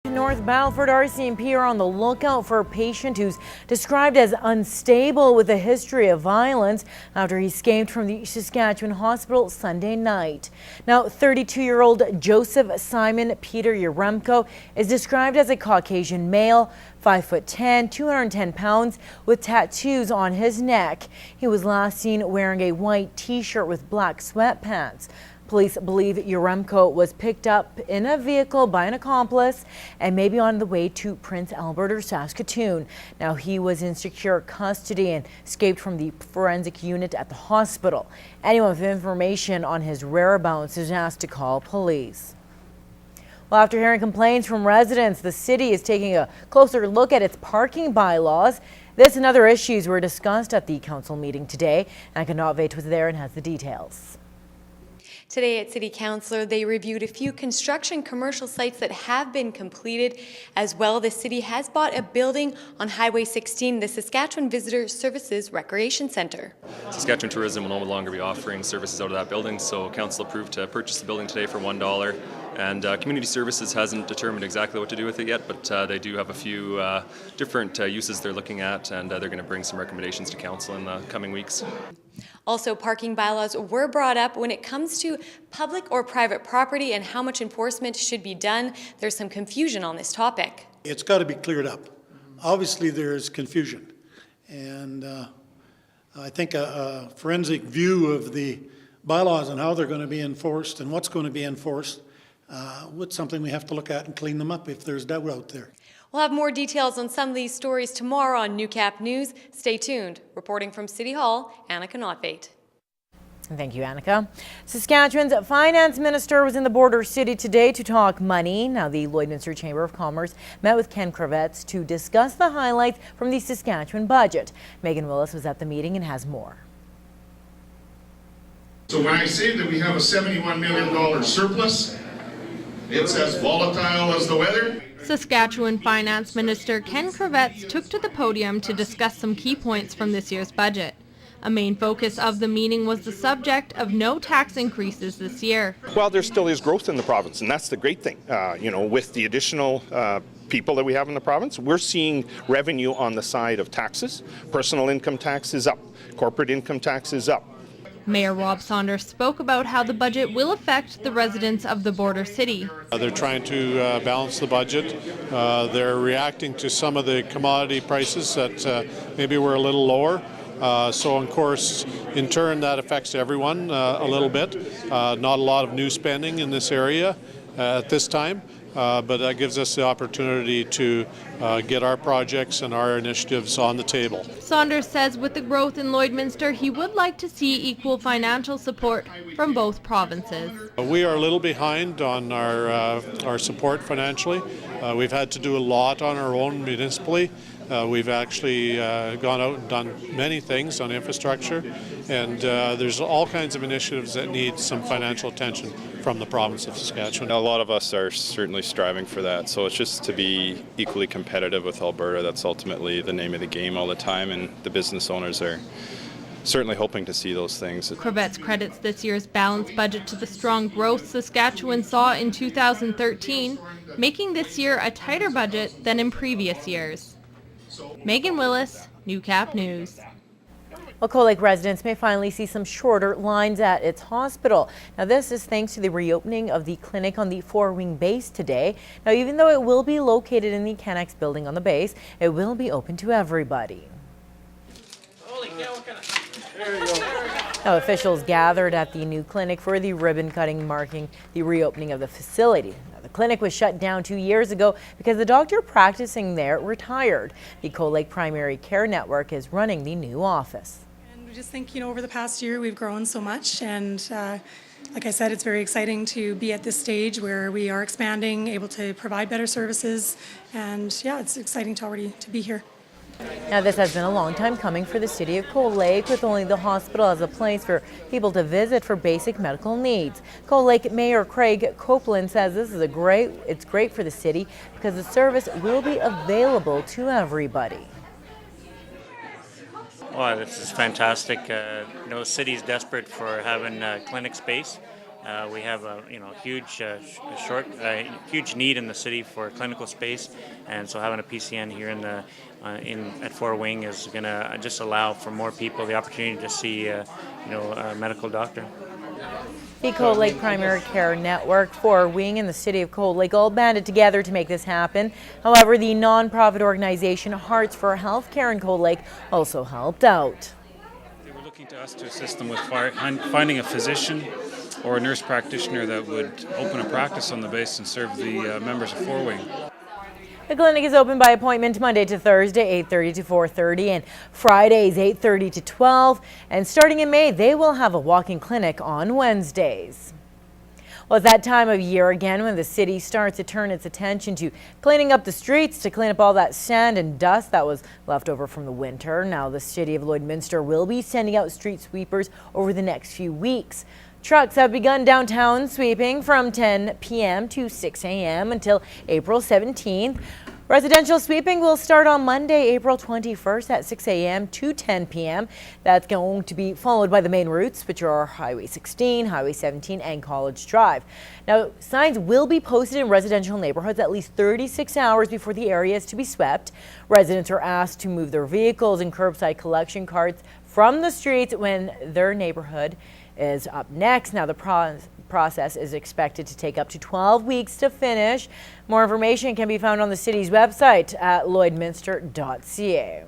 North Battleford RCMP are on the lookout for a patient who's described as unstable with a history of violence after he escaped from the Saskatchewan hospital Sunday night. Now, 32-year-old Joseph Simon Peter Yaremko is described as a Caucasian male, 5'10", 210 pounds, with tattoos on his neck. He was last seen wearing a white t-shirt with black sweatpants. Police believe Yaremko was picked up in a vehicle by an accomplice and may be on the way to Prince Albert or Saskatoon. Now, he was in secure custody and escaped from the forensic unit at the hospital. Anyone with information on his whereabouts is asked to call police. Well, after hearing complaints from residents, the city is taking a closer look at its parking bylaws. This and other issues were discussed at the council meeting today. Annika News was there and has the details. Today at City Council, they reviewed a few construction commercial sites that have been completed. As well, the city has bought a building on Highway 16, the Saskatchewan Visitor Services Recreation Centre. Saskatchewan Tourism will no longer be offering services out of that building, so Council approved to purchase the building today for $1. And Community Services hasn't determined exactly what to do with it yet, but they do have a few different uses they're looking at, and they're going to bring some recommendations to Council in the coming weeks. Also, parking bylaws were brought up when it comes to public or private property and how much enforcement should be done. There's some confusion on this topic. It's got to be cleared up. Obviously, there's confusion. And I think a forensic view of the bylaws and how they're going to be enforced and what's going to be enforced what's something we have to look at and clean them up if there's doubt out there. We'll have more details on some of these stories tomorrow on Newcap News. Stay tuned. Reporting from City Hall, Annika News. Thank you, Annika. Saskatchewan's finance minister was in the border city today to talk money. Now, the Lloydminster Chamber of Commerce met with Ken Kravets to discuss the highlights from the Saskatchewan budget. Megan Willis was at the meeting and has more. So when I say that we have a $71 million surplus, it's as volatile as the weather. Saskatchewan Finance Minister Ken Kravets took to the podium to discuss some key points from this year's budget. A main focus of the meeting was the subject of no tax increases this year. Well, there still is growth in the province, and that's the great thing. With the additional people that we have in the province, we're seeing revenue on the side of taxes. Personal income tax is up. Corporate income tax is up. Mayor Rob Saunders spoke about how the budget will affect the residents of the border city. They're trying to balance the budget. They're reacting to some of the commodity prices that maybe were a little lower. So, of course, in turn, that affects everyone a little bit. Not a lot of new spending in this area at this time. But that gives us the opportunity to get our projects and our initiatives on the table. Saunders says with the growth in Lloydminster, he would like to see equal financial support from both provinces. We are a little behind on our support financially. We've had to do a lot on our own municipally. We've actually gone out and done many things on infrastructure, and there's all kinds of initiatives that need some financial attention from the province of Saskatchewan. A lot of us are certainly striving for that, so it's just to be equally competitive with Alberta. That's ultimately the name of the game all the time, and the business owners are certainly hoping to see those things. Kravets credits this year's balanced budget to the strong growth Saskatchewan saw in 2013, making this year a tighter budget than in previous years. Megan Willis, Newcap News. Well, Cold Lake residents may finally see some shorter lines at its hospital. Now, this is thanks to the reopening of the clinic on the four-wing base today. Now, even though it will be located in the Canex building on the base, it will be open to everybody. Now, officials gathered at the new clinic for the ribbon cutting marking the reopening of the facility. The clinic was shut down 2 years ago because the doctor practicing there retired. The Cold Lake Primary Care Network is running the new office. And we just think, over the past year we've grown so much, and like I said, it's very exciting to be at this stage where we are expanding, able to provide better services, and yeah, it's exciting to be here. Now, this has been a long time coming for the city of Cold Lake, with only the hospital as a place for people to visit for basic medical needs. Cold Lake Mayor Craig Copeland says this is it's great for the city because the service will be available to everybody. Well, this is fantastic. The city's desperate for having clinic space, We have a huge need in the city for clinical space, and so having a PCN here at Fort Wing is going to just allow for more people the opportunity to see a medical doctor. The Cold Lake Primary Care Network, Fort Wing, and the City of Cold Lake all banded together to make this happen. However, the nonprofit organization Hearts for Healthcare in Cold Lake also helped out. They were looking to us to assist them with finding a physician or a nurse practitioner that would open a practice on the base and serve the members of Fort Wing. The clinic is open by appointment Monday to Thursday, 8:30 to 4:30, and Fridays, 8:30 to 12. And starting in May, they will have a walk-in clinic on Wednesdays. Well, it's that time of year again when the city starts to turn its attention to cleaning up the streets to clean up all that sand and dust that was left over from the winter. Now, the city of Lloydminster will be sending out street sweepers over the next few weeks. Trucks have begun downtown sweeping from 10 p.m. to 6 a.m. until April 17th. Residential sweeping will start on Monday, April 21st at 6 a.m. to 10 p.m. That's going to be followed by the main routes, which are Highway 16, Highway 17, and College Drive. Now, signs will be posted in residential neighborhoods at least 36 hours before the area is to be swept. Residents are asked to move their vehicles and curbside collection carts from the streets when their neighborhood is up next. Now, the process is expected to take up to 12 weeks to finish. More information can be found on the city's website at lloydminster.ca.